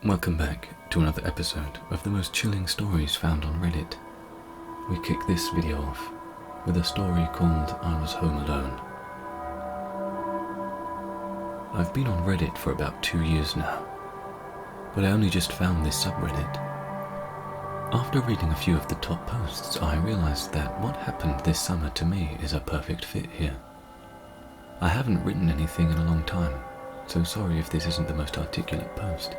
Welcome back to another episode of the most chilling stories found on Reddit. We kick this video off with a story called I Was Home Alone. I've been on Reddit for about 2 years now, but I only just found this subreddit. After reading a few of the top posts, I realized that what happened this summer to me is a perfect fit here. I haven't written anything in a long time, so sorry if this isn't the most articulate post.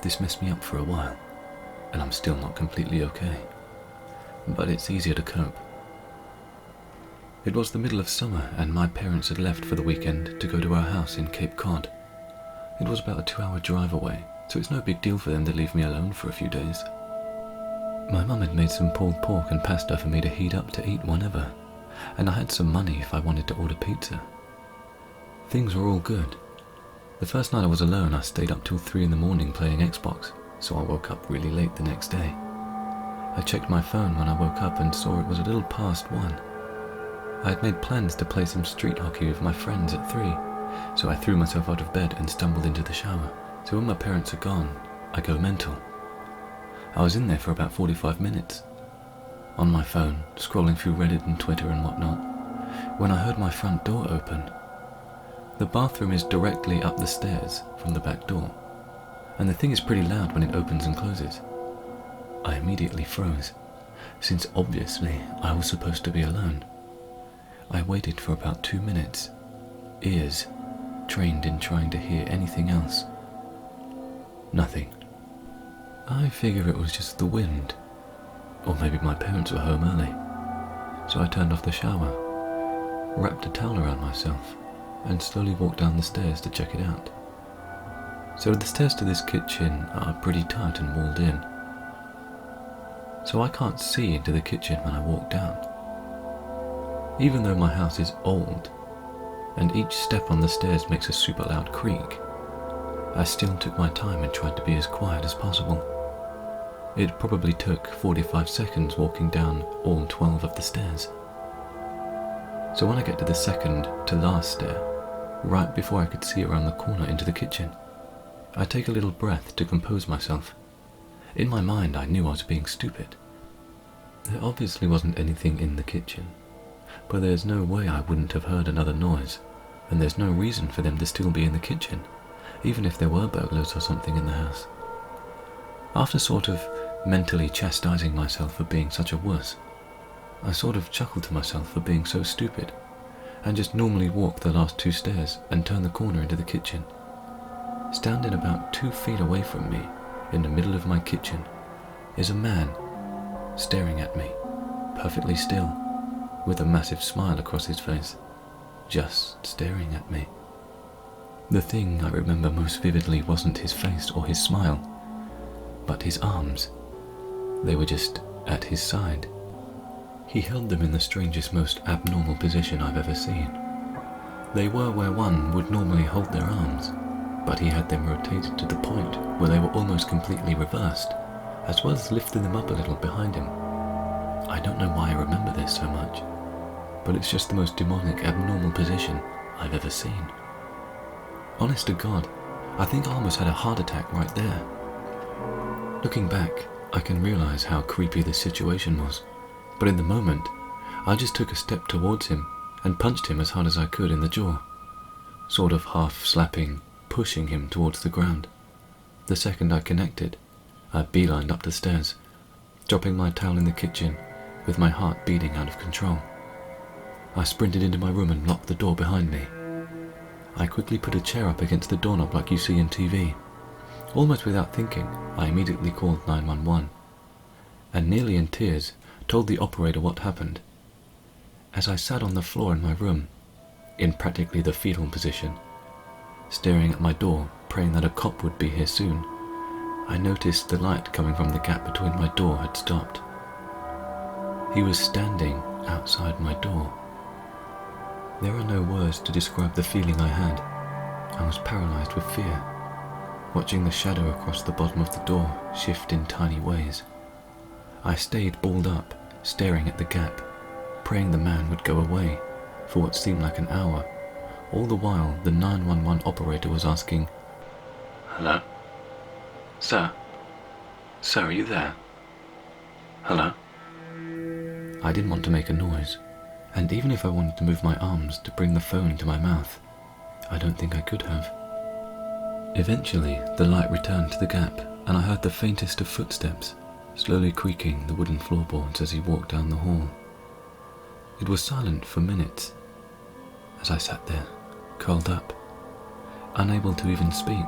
This messed me up for a while, and I'm still not completely okay, but it's easier to cope. It was the middle of summer and my parents had left for the weekend to go to our house in Cape Cod. It was about a 2-hour drive away, so it's no big deal for them to leave me alone for a few days. My mum had made some pulled pork and pasta for me to heat up to eat whenever, and I had some money if I wanted to order pizza. Things were all good. The first night I was alone, I stayed up till 3 in the morning playing Xbox, so I woke up really late the next day. I checked my phone when I woke up and saw it was a little past 1. I had made plans to play some street hockey with my friends at 3, so I threw myself out of bed and stumbled into the shower, so when my parents are gone, I go mental. I was in there for about 45 minutes, on my phone, scrolling through Reddit and Twitter and whatnot, when I heard my front door open. The bathroom is directly up the stairs from the back door, and the thing is pretty loud when it opens and closes. I immediately froze, since obviously I was supposed to be alone. I waited for about 2 minutes, ears trained in trying to hear anything else. Nothing. I figure it was just the wind, or maybe my parents were home early, so I turned off the shower, wrapped a towel around myself, and slowly walked down the stairs to check it out. So the stairs to this kitchen are pretty tight and walled in, so I can't see into the kitchen when I walk down. Even though my house is old, and each step on the stairs makes a super loud creak, I still took my time and tried to be as quiet as possible. It probably took 45 seconds walking down all 12 of the stairs. So when I get to the second to last stair, right before I could see around the corner into the kitchen, I take a little breath to compose myself. In my mind, I knew I was being stupid. There obviously wasn't anything in the kitchen, but there's no way I wouldn't have heard another noise, and there's no reason for them to still be in the kitchen, even if there were burglars or something in the house. After sort of mentally chastising myself for being such a wuss, I sort of chuckled to myself for being so stupid, and just normally walked the last 2 stairs and turned the corner into the kitchen. Standing about 2 feet away from me, in the middle of my kitchen, is a man staring at me, perfectly still, with a massive smile across his face, just staring at me. The thing I remember most vividly wasn't his face or his smile, but his arms. They were just at his side. He held them in the strangest, most abnormal position I've ever seen. They were where one would normally hold their arms, but he had them rotated to the point where they were almost completely reversed, as well as lifting them up a little behind him. I don't know why I remember this so much, but it's just the most demonic, abnormal position I've ever seen. Honest to God, I think I almost had a heart attack right there. Looking back, I can realize how creepy this situation was, but in the moment, I just took a step towards him and punched him as hard as I could in the jaw, sort of half slapping, pushing him towards the ground. The second I connected, I beelined up the stairs, dropping my towel in the kitchen with my heart beating out of control. I sprinted into my room and locked the door behind me. I quickly put a chair up against the doorknob like you see in TV. Almost without thinking, I immediately called 911, and nearly in tears, told the operator what happened. As I sat on the floor in my room, in practically the fetal position, staring at my door, praying that a cop would be here soon, I noticed the light coming from the gap between my door had stopped. He was standing outside my door. There are no words to describe the feeling I had. I was paralyzed with fear, watching the shadow across the bottom of the door shift in tiny ways. I stayed balled up, staring at the gap, praying the man would go away for what seemed like an hour. All the while, the 911 operator was asking, "Hello? Sir? Sir, are you there? Hello? I didn't want to make a noise, and even if I wanted to move my arms to bring the phone to my mouth, I don't think I could have. Eventually, the light returned to the gap, and I heard the faintest of footsteps, slowly creaking the wooden floorboards as he walked down the hall. It was silent for minutes, as I sat there, curled up, unable to even speak.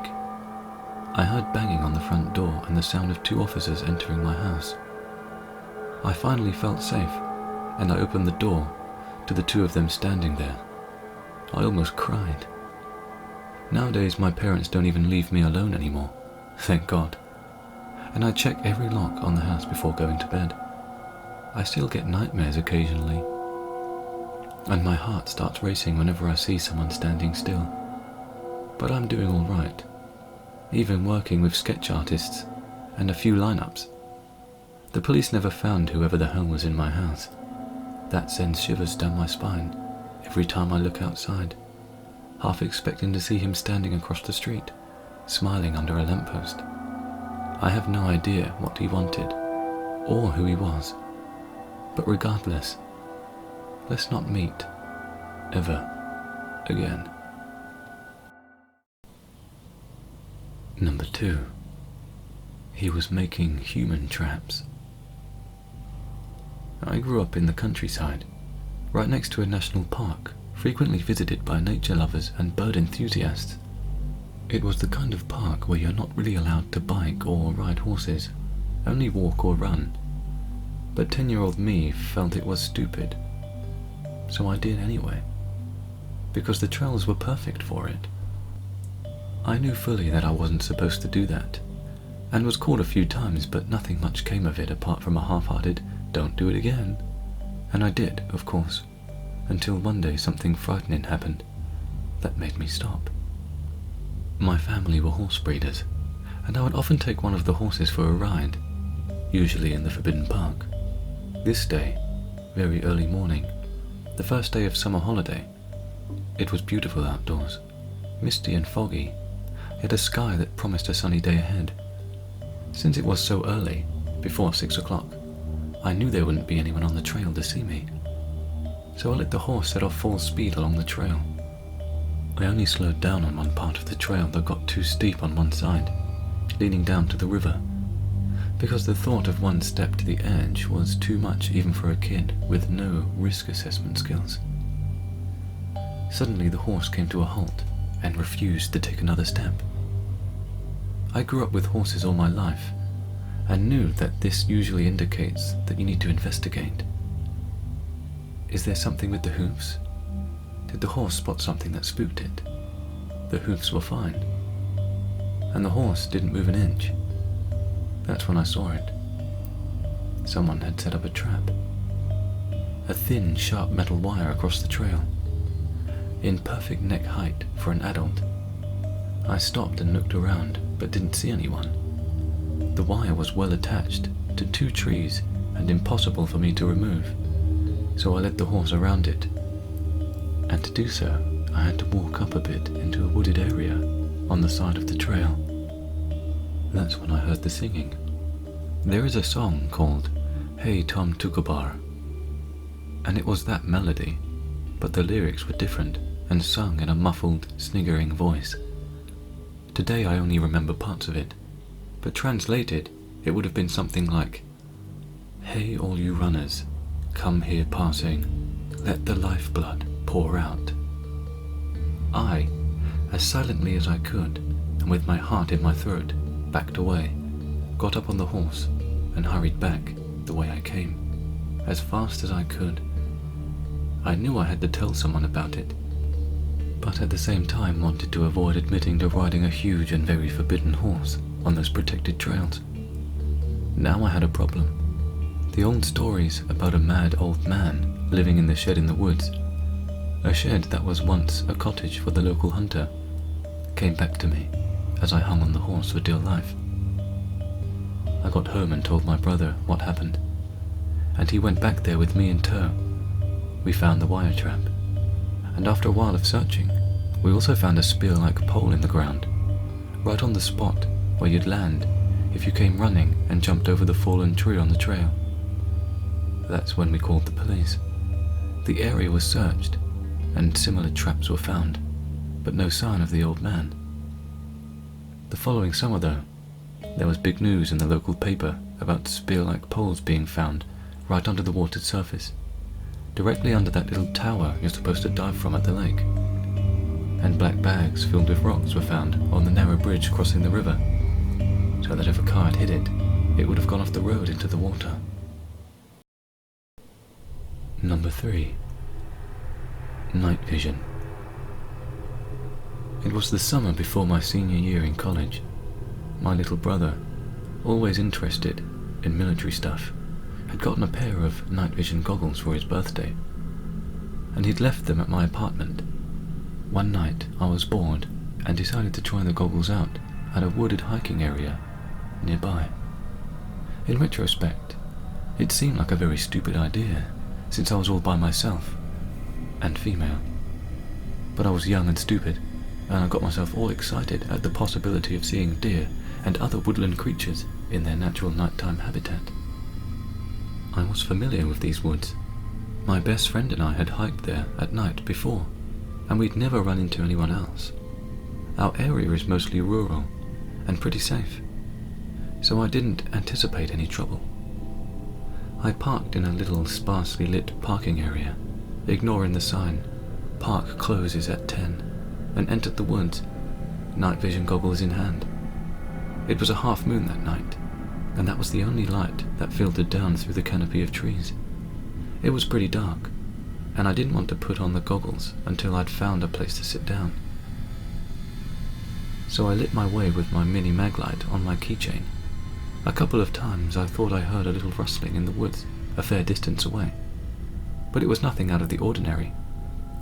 I heard banging on the front door and the sound of 2 officers entering my house. I finally felt safe, and I opened the door to the 2 of them standing there. I almost cried. Nowadays my parents don't even leave me alone anymore, thank God. And I check every lock on the house before going to bed. I still get nightmares occasionally, and my heart starts racing whenever I see someone standing still. But I'm doing all right, even working with sketch artists and a few lineups. The police never found whoever the hell was in my house. That sends shivers down my spine every time I look outside, half expecting to see him standing across the street, smiling under a lamppost. I have no idea what he wanted, or who he was, but regardless, let's not meet, ever, again. Number 2. He was making human traps. I grew up in the countryside, right next to a national park, frequently visited by nature lovers and bird enthusiasts. It was the kind of park where you're not really allowed to bike or ride horses, only walk or run. But 10-year-old me felt it was stupid, so I did anyway, because the trails were perfect for it. I knew fully that I wasn't supposed to do that, and was caught a few times, but nothing much came of it apart from a half-hearted "don't do it again." And I did, of course, until one day something frightening happened that made me stop. My family were horse breeders, and I would often take one of the horses for a ride, usually in the Forbidden Park. This day, very early morning, the first day of summer holiday, it was beautiful outdoors, misty and foggy, yet a sky that promised a sunny day ahead. Since it was so early, before 6 o'clock, I knew there wouldn't be anyone on the trail to see me. So I let the horse set off full speed along the trail. I only slowed down on one part of the trail that got too steep on one side, leading down to the river, because the thought of one step to the edge was too much even for a kid with no risk assessment skills. Suddenly the horse came to a halt and refused to take another step. I grew up with horses all my life, and knew that this usually indicates that you need to investigate. Is there something with the hoofs? Did the horse spot something that spooked it? The hoofs were fine, and the horse didn't move an inch. That's when I saw it. Someone had set up a trap. A thin, sharp metal wire across the trail, in perfect neck height for an adult. I stopped and looked around, but didn't see anyone. The wire was well attached to 2 trees and impossible for me to remove, so I led the horse around it. And to do so, I had to walk up a bit into a wooded area on the side of the trail. That's when I heard the singing. There is a song called "Hey Tom Tukubar," and it was that melody, but the lyrics were different and sung in a muffled, sniggering voice. Today I only remember parts of it, but translated, it would have been something like, "Hey all you runners, come here passing, let the lifeblood pour out." I, as silently as I could, and with my heart in my throat, backed away, got up on the horse, and hurried back the way I came, as fast as I could. I knew I had to tell someone about it, but at the same time wanted to avoid admitting to riding a huge and very forbidden horse on those protected trails. Now I had a problem. The old stories about a mad old man living in the shed in the woods, a shed that was once a cottage for the local hunter, came back to me as I hung on the horse for dear life. I got home and told my brother what happened, and he went back there with me in tow. We found the wire trap, and after a while of searching, we also found a spear-like pole in the ground, right on the spot where you'd land if you came running and jumped over the fallen tree on the trail. That's when we called the police. The area was searched, and similar traps were found, but no sign of the old man. The following summer, though, there was big news in the local paper about spear-like poles being found right under the water's surface, directly under that little tower you're supposed to dive from at the lake. And black bags filled with rocks were found on the narrow bridge crossing the river, so that if a car had hit it, it would have gone off the road into the water. Number 3. Night vision. It was the summer before my senior year in college. My little brother, always interested in military stuff, had gotten a pair of night vision goggles for his birthday, and he'd left them at my apartment. One night I was bored and decided to try the goggles out at a wooded hiking area nearby. In retrospect, it seemed like a very stupid idea, since I was all by myself, and female. But I was young and stupid, and I got myself all excited at the possibility of seeing deer and other woodland creatures in their natural nighttime habitat. I was familiar with these woods. My best friend and I had hiked there at night before, and we'd never run into anyone else. Our area is mostly rural and pretty safe, so I didn't anticipate any trouble. I parked in a little sparsely lit parking area, ignoring the sign, "Park closes at 10, and entered the woods, night vision goggles in hand. It was a half moon that night, and that was the only light that filtered down through the canopy of trees. It was pretty dark, and I didn't want to put on the goggles until I'd found a place to sit down. So I lit my way with my mini MacLeod on my keychain. A couple of times I thought I heard a little rustling in the woods a fair distance away, but it was nothing out of the ordinary,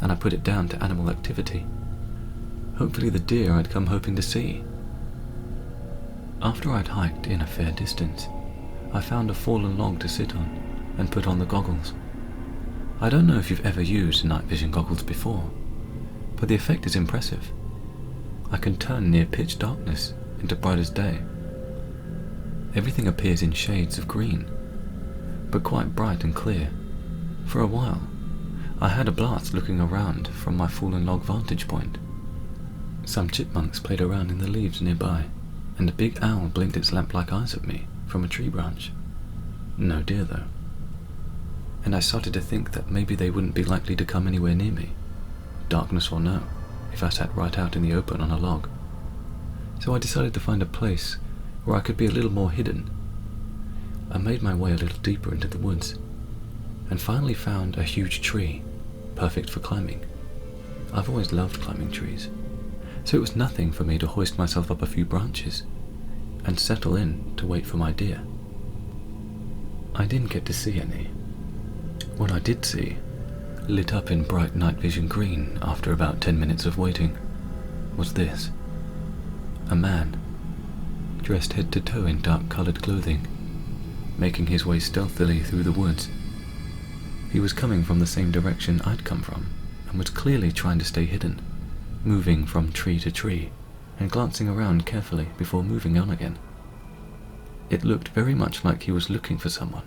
and I put it down to animal activity. Hopefully the deer I'd come hoping to see. After I'd hiked in a fair distance, I found a fallen log to sit on and put on the goggles. I don't know if you've ever used night vision goggles before, but the effect is impressive. I can turn near pitch darkness into bright as day. Everything appears in shades of green, but quite bright and clear. For a while, I had a blast looking around from my fallen log vantage point. Some chipmunks played around in the leaves nearby, and a big owl blinked its lamp-like eyes at me from a tree branch. No deer, though. And I started to think that maybe they wouldn't be likely to come anywhere near me, darkness or no, if I sat right out in the open on a log. So I decided to find a place where I could be a little more hidden. I made my way a little deeper into the woods, and finally found a huge tree, perfect for climbing. I've always loved climbing trees, so it was nothing for me to hoist myself up a few branches and settle in to wait for my deer. I didn't get to see any. What I did see, lit up in bright night vision green after about 10 minutes of waiting, was this. A man, dressed head to toe in dark-colored clothing, making his way stealthily through the woods. He was coming from the same direction I'd come from, and was clearly trying to stay hidden, moving from tree to tree, and glancing around carefully before moving on again. It looked very much like he was looking for someone.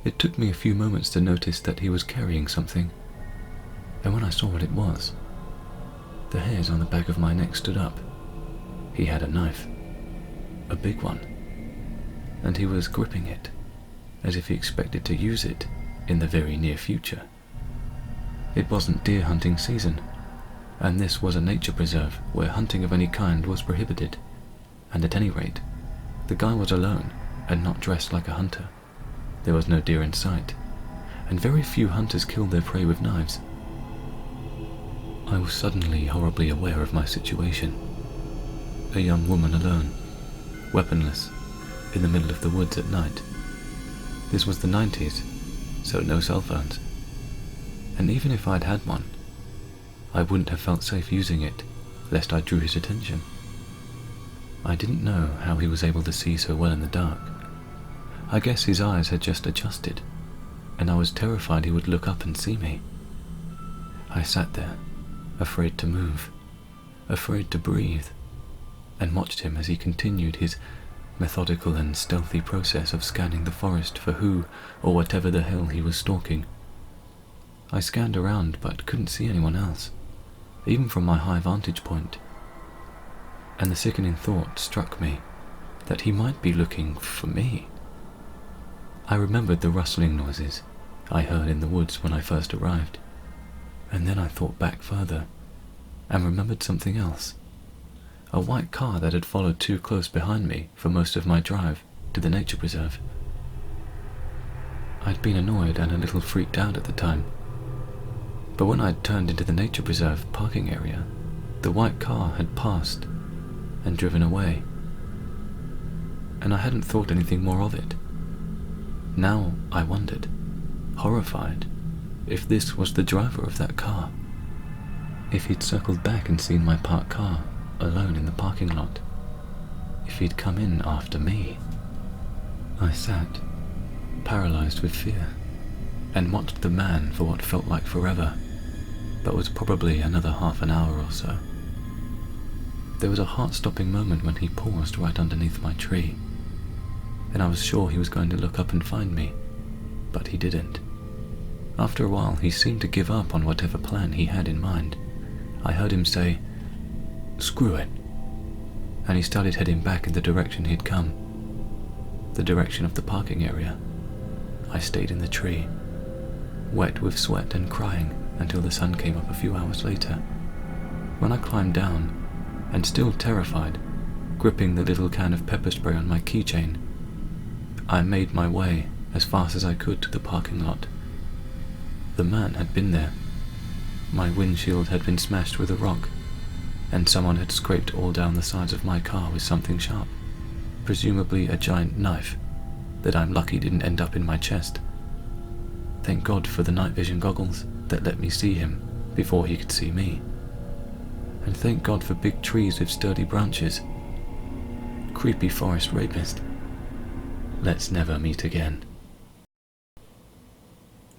It took me a few moments to notice that he was carrying something, and when I saw what it was, the hairs on the back of my neck stood up. He had a knife, a big one, and he was gripping it, as if he expected to use it in the very near future. It wasn't deer hunting season, and this was a nature preserve where hunting of any kind was prohibited, and at any rate, the guy was alone and not dressed like a hunter. There was no deer in sight, and very few hunters killed their prey with knives. I was suddenly horribly aware of my situation. A young woman alone, weaponless, in the middle of the woods at night. This was the 90s, so no cell phones. And even if I'd had one, I wouldn't have felt safe using it, lest I drew his attention. I didn't know how he was able to see so well in the dark. I guess his eyes had just adjusted, and I was terrified he would look up and see me. I sat there, afraid to move, afraid to breathe, and watched him as he continued his methodical and stealthy process of scanning the forest for who or whatever the hell he was stalking. I scanned around but couldn't see anyone else, even from my high vantage point. And the sickening thought struck me that he might be looking for me. I remembered the rustling noises I heard in the woods when I first arrived, and then I thought back further and remembered something else. A white car that had followed too close behind me for most of my drive to the nature preserve. I'd been annoyed and a little freaked out at the time, but when I'd turned into the nature preserve parking area, the white car had passed and driven away, and I hadn't thought anything more of it. Now I wondered, horrified, if this was the driver of that car, if he'd circled back and seen my parked car alone in the parking lot, if he'd come in after me. I sat, paralyzed with fear, and watched the man for what felt like forever, but was probably another half an hour or so. There was a heart-stopping moment when he paused right underneath my tree, and I was sure he was going to look up and find me, but he didn't. After a while, he seemed to give up on whatever plan he had in mind. I heard him say, "Screw it," and he started heading back in the direction he'd come, the direction of the parking area. I stayed in the tree, wet with sweat and crying until the sun came up a few hours later, when I climbed down, and still terrified, gripping the little can of pepper spray on my keychain, I made my way as fast as I could to the parking lot. The man had been there. My windshield had been smashed with a rock, and someone had scraped all down the sides of my car with something sharp, presumably a giant knife that I'm lucky didn't end up in my chest. Thank God for the night vision goggles that let me see him before he could see me. And thank God for big trees with sturdy branches. Creepy forest rapist. Let's never meet again.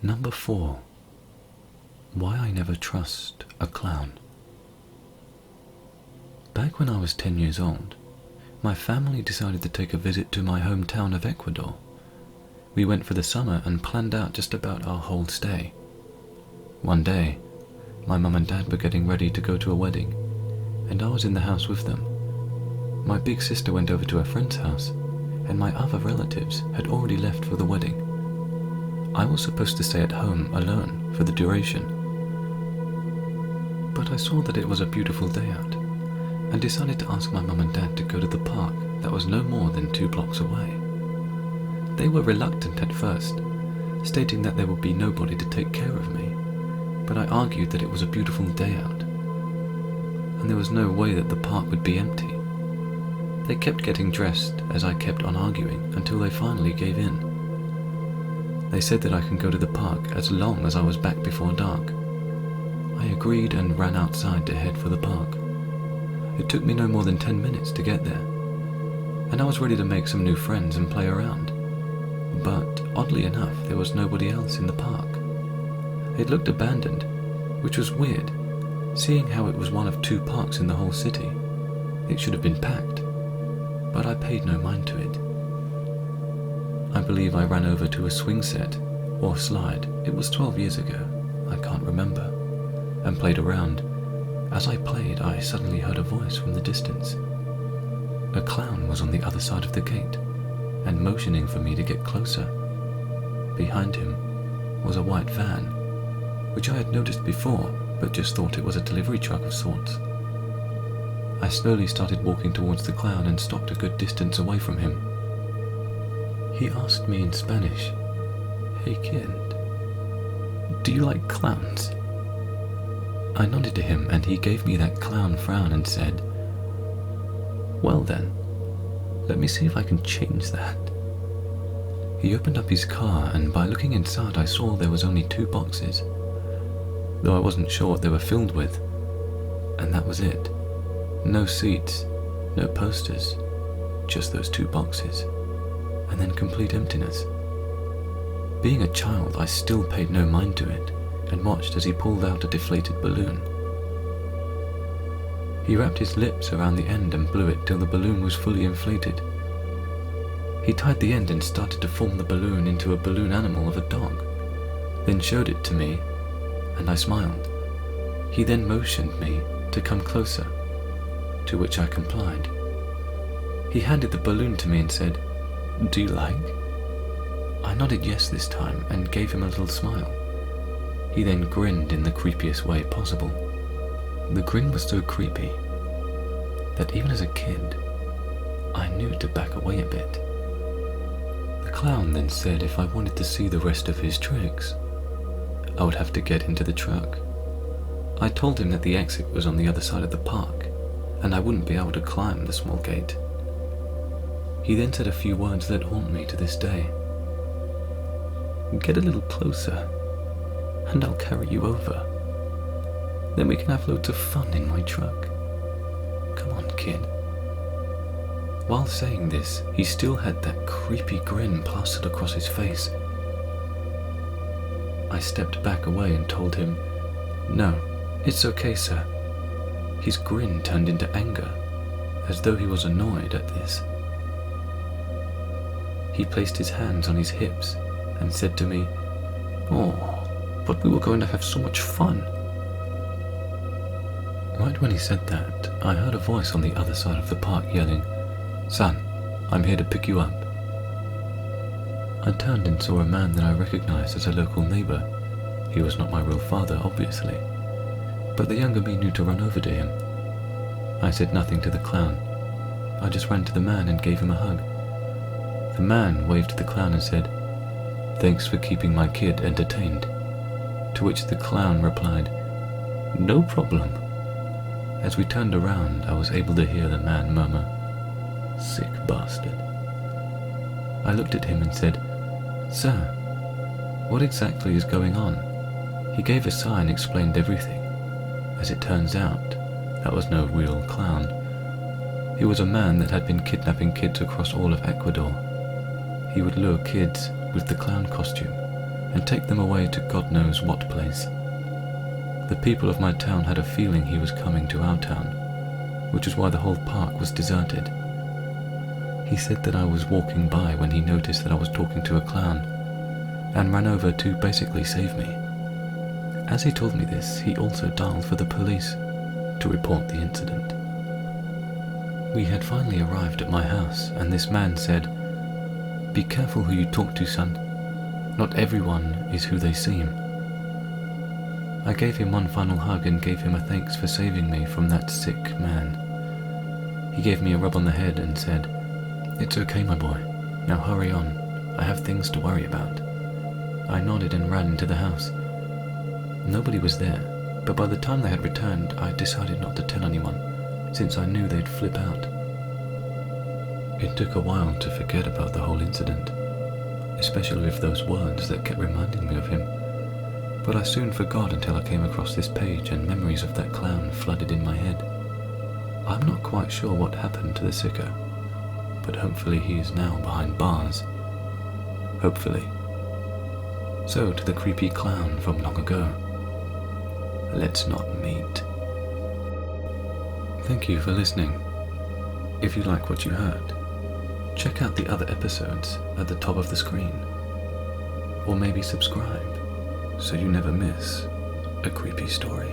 Number 4. Why I never trust a clown. Back when I was 10 years old, my family decided to take a visit to my hometown of Ecuador. We went for the summer and planned out just about our whole stay. One day, my mum and dad were getting ready to go to a wedding, and I was in the house with them. My big sister went over to a friend's house, and my other relatives had already left for the wedding. I was supposed to stay at home alone for the duration, but I saw that it was a beautiful day out, and decided to ask my mum and dad to go to the park that was no more than 2 blocks away. They were reluctant at first, stating that there would be nobody to take care of me, but I argued that it was a beautiful day out, and there was no way that the park would be empty. They kept getting dressed as I kept on arguing until they finally gave in. They said that I can go to the park as long as I was back before dark. I agreed and ran outside to head for the park. It took me no more than 10 minutes to get there, and I was ready to make some new friends and play around. But oddly enough, there was nobody else in the park. It looked abandoned, which was weird, seeing how it was one of 2 parks in the whole city. It should have been packed, but I paid no mind to it. I believe I ran over to a swing set, or slide, it was 12 years ago, I can't remember, and played around. As I played, I suddenly heard a voice from the distance. A clown was on the other side of the gate, and motioning for me to get closer. Behind him was a white van, which I had noticed before, but just thought it was a delivery truck of sorts. I slowly started walking towards the clown and stopped a good distance away from him. He asked me in Spanish, "Hey kid, do you like clowns?" I nodded to him and he gave me that clown frown and said, "Well then, let me see if I can change that." He opened up his car and by looking inside I saw there was only 2 boxes, though I wasn't sure what they were filled with, and that was it. No seats, no posters, just those 2 boxes, and then complete emptiness. Being a child, I still paid no mind to it, and watched as he pulled out a deflated balloon. He wrapped his lips around the end and blew it till the balloon was fully inflated. He tied the end and started to form the balloon into a balloon animal of a dog, then showed it to me, and I smiled. He then motioned me to come closer, to which I complied. He handed the balloon to me and said, "Do you like?" I nodded yes this time and gave him a little smile. He then grinned in the creepiest way possible. The grin was so creepy that even as a kid, I knew to back away a bit. The clown then said if I wanted to see the rest of his tricks, I would have to get into the truck. I told him that the exit was on the other side of the park, and I wouldn't be able to climb the small gate. He then said a few words that haunt me to this day. "Get a little closer, and I'll carry you over. Then we can have loads of fun in my truck. Come on, kid." While saying this, he still had that creepy grin plastered across his face. I stepped back away and told him, "No, it's okay, sir." His grin turned into anger, as though he was annoyed at this. He placed his hands on his hips and said to me, "Oh, but we were going to have so much fun." Right when he said that, I heard a voice on the other side of the park yelling, "Son, I'm here to pick you up." I turned and saw a man that I recognized as a local neighbor. He was not my real father, obviously, but the younger me knew to run over to him. I said nothing to the clown. I just ran to the man and gave him a hug. The man waved to the clown and said, "Thanks for keeping my kid entertained." To which the clown replied, "No problem." As we turned around, I was able to hear the man murmur, "Sick bastard." I looked at him and said, "Sir, what exactly is going on?" He gave a sigh and explained everything. As it turns out, that was no real clown. He was a man that had been kidnapping kids across all of Ecuador. He would lure kids with the clown costume and take them away to God knows what place. The people of my town had a feeling he was coming to our town, which is why the whole park was deserted. He said that I was walking by when he noticed that I was talking to a clown and ran over to basically save me. As he told me this, he also dialed for the police to report the incident. We had finally arrived at my house, and this man said, "Be careful who you talk to, son. Not everyone is who they seem." I gave him one final hug and gave him a thanks for saving me from that sick man. He gave me a rub on the head and said, "It's okay, my boy. Now hurry on. I have things to worry about." I nodded and ran into the house. Nobody was there, but by the time they had returned, I decided not to tell anyone, since I knew they'd flip out. It took a while to forget about the whole incident, especially with those words that kept reminding me of him. But I soon forgot until I came across this page and memories of that clown flooded in my head. I'm not quite sure what happened to the sicko, but hopefully he is now behind bars. Hopefully. So to the creepy clown from long ago, let's not meet. Thank you for listening. If you like what you heard, check out the other episodes at the top of the screen. Or maybe subscribe so you never miss a creepy story.